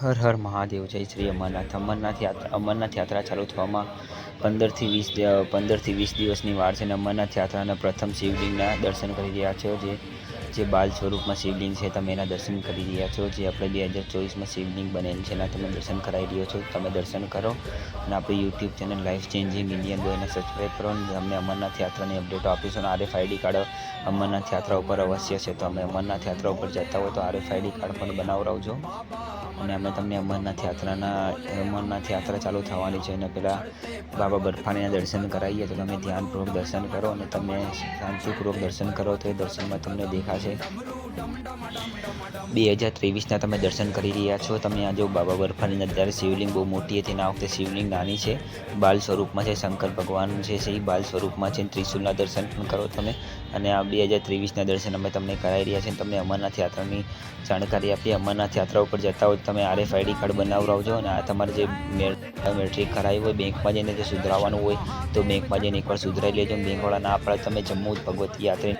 હર હર મહાદેવ, જય શ્રી અમરનાથ. અમરનાથ યાત્રા ચાલુ થવામાં 15 થી 20 દિવસની વાર છે અને અમરનાથ યાત્રાના પ્રથમ શિવલિંગના દર્શન કરી રહ્યા છો. જે બાલ સ્વરૂપમાં શિવલિંગ છે, તમે એના દર્શન કરી રહ્યા છો. જે આપણે 2024માં શિવલિંગ બનેલ છે, એના તમે દર્શન કરાવી રહ્યો છો. તમે દર્શન કરો અને આપણી YouTube channel life changing Indian બોયને સબસ્ક્રાઈબ કરો અને તમને અમરનાથ યાત્રાની અપડેટો આપીશું. અને RFID કાર્ડ અમરનાથ યાત્રા ઉપર અવશ્ય છે, તો અમે અમરનાથ યાત્રા ઉપર જતા હોય તો RFID કાર્ડ પણ બનાવડાવજો. અને અમે તમને અમરનાથ યાત્રા ચાલુ થવાની છે અને પહેલાં બાબા બર્ફાનીના દર્શન કરાવીએ તો તમે ધ્યાનપૂર્વક દર્શન કરો અને તમે શાંતિપૂર્વક દર્શન કરો તો એ દર્શનમાં તમને દેખાશે. 2023ના તમે દર્શન કરી રહ્યા છો. તમે આ જો બાબા બર્ફાનીના અત્યારે શિવલિંગ બહુ મોટી હતી અને આ વખતે શિવલિંગ નાની છે, બાલ સ્વરૂપમાં છે. શંકર ભગવાન છે એ બાલ સ્વરૂપમાં છે. ત્રિશુલના દર્શન પણ કરો તમે. અને આ 2023ના દર્શન અમે તમને કરાવી રહ્યા છીએ. તમને અમરનાથ યાત્રાની જાણકારી આપીએ. અમરનાથ યાત્રા ઉપર જતા હોય તમે RFID કાર્ડ બનાવડાવજો. અને આ તમારે જે મેટ્રિક કરાવ્યું હોય બેંકમાં જઈને જે સુધરાવાનું હોય તો બેંકમાં જઈને એકવાર સુધરાઈ લેજો. બેંકવાળા ના પાડે તમે જમ્મુ ભગવતી યાત્રા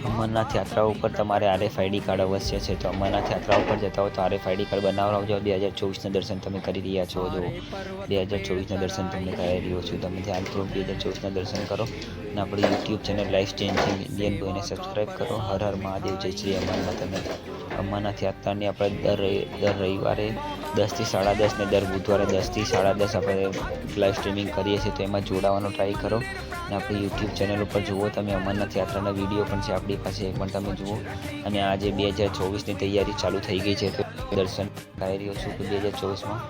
અમરનાથ યાત્રા ઉપર તમારે RFID કાર્ડ અવશ્ય છે, તો અમરનાથ યાત્રા ઉપર જતા હોય તો RFID કાર્ડ બનાવડાવજો. 2024ના દર્શન તમે કરી રહ્યા છો. જો 2024ના દર્શન તમને કરાવી રહ્યો છું. તમે ધ્યાનપૂર્વક 2024ના દર્શન કરો અને આપણી YouTube channel life changing Indian બોયને સબસ્ક્રાઈબ કરો. હર હર મહાદેવ, જય શ્રી અમરનાથ. અને અમરનાથ યાત્રાની આપણે દર રવિવારે 10 થી 10:30 ને દર બુધવારે 10 થી 10:30 આપણે લાઈવ સ્ટ્રીમિંગ કરીએ છીએ, તો એમાં જોડાવાનો ટ્રાય કરો. અને આપણી યુટ્યુબ ચેનલ ઉપર જુઓ તમે અમરનાથ યાત્રાના વિડીયો પણ છે આપણી પાસે, એ પણ તમે જુઓ. અને આજે 2024ની તૈયારી ચાલુ થઈ ગઈ છે, તો દર્શન કરાવી રહ્યો છું કે 2024માં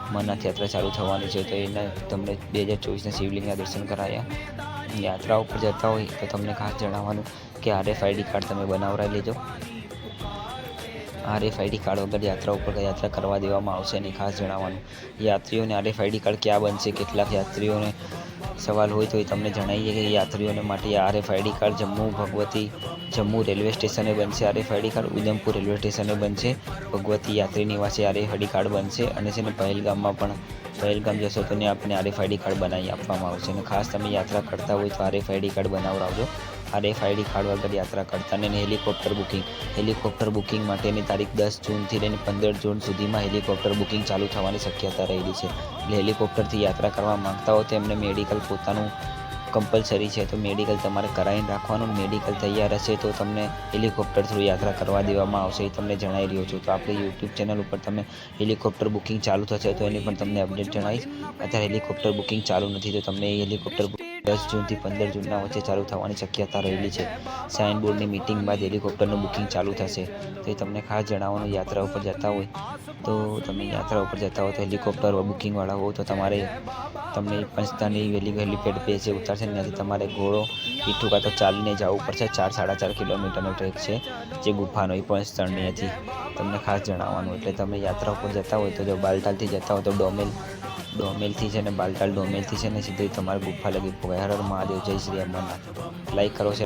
અમરનાથ યાત્રા ચાલુ થવાની છે, તો એના તમને 2024ના શિવલિંગના દર્શન કરાયા. યાત્રા ઉપર જતા હોય તો તમને ખાસ જણાવવાનું કે RFID કાર્ડ તમે બનાવડાવી લેજો. RFID કાર્ડ વગર યાત્રા ઉપર યાત્રા કરવા દેવામાં આવશે નહીં, ખાસ જણાવવાનું. યાત્રીઓને RFID કાર્ડ ક્યાં બનશે, કેટલાક યાત્રીઓને સવાલ હોય તો એ તમને જણાવીએ કે યાત્રીઓને માટે RFID કાર્ડ જમ્મુ રેલવે સ્ટેશને બનશે. RFID કાર્ડ ઉધમપુર રેલવે સ્ટેશને બનશે. ભગવતી યાત્રી નિવાસે RFID કાર્ડ બનશે. અને છે ને પહેલગામ જશો તો આપને RFID કાર્ડ બનાવી આપવામાં આવશે. અને ખાસ તમે યાત્રા કરતા હોય તો RFID કાર્ડ બનાવડાવજો. RFID કાર્ડ વગર યાત્રા કરતા નહીં. હેલિકોપ્ટર બુકિંગ માટેની તારીખ 10 જૂનથી લઈને 15 જૂન સુધીમાં હેલિકોપ્ટર બુકિંગ ચાલુ થવાની શક્યતા રહેલી છે. એટલે હેલિકોપ્ટરથી યાત્રા કરવા માંગતા હો તો એમને મેડિકલ પોતાનું કમ્પલસરી છે, તો મેડિકલ તમારે કરાવીને રાખવાનું. મેડિકલ તૈયાર હશે તો તમને હેલિકોપ્ટર થ્રુ યાત્રા કરવા દેવામાં આવશે, એ તમને જણાવી રહ્યો છું. તો આપણી યુટ્યુબ ચેનલ ઉપર તમે હેલિકોપ્ટર બુકિંગ ચાલુ થશે તો એની પણ તમને અપડેટ જણાવીશ. અત્યારે હેલિકોપ્ટર બુકિંગ ચાલુ નથી, તો તમને હેલિકોપ્ટર 10 જૂનથી 15 જૂનના વચ્ચે ચાલુ થવાની શક્યતા રહેલી છે. સાઇન બોર્ડની મિટિંગ બાદ હેલિકોપ્ટરનું બુકિંગ ચાલુ થશે, તો એ તમને ખાસ જણાવવાનું. યાત્રા ઉપર જતા હોય તો હેલિકોપ્ટર બુકિંગવાળા હો તો તમને પંચતાની હેલિપેડ પે છે ઉતારશે. ત્યાંથી તમારે ઘોડો પીઠું કાં તો ચાલીને જવું પડશે. 4-4.5 કિલોમીટરનો ટ્રેક છે જે ગુફાનો, એ પંચતરણી હતી, તમને ખાસ જણાવવાનું. એટલે તમે યાત્રા ઉપર જતા હોય તો જો બાલતાલથી જતા હોય તો ડોમેલથી છે ને બાલતાલ ડોમેલથી છે ને સીધી તમારે ગુફા લગી પહોંચાય. હર હર મહાદેવ, જય શ્રી અમરનાથ. લાઈક કરો.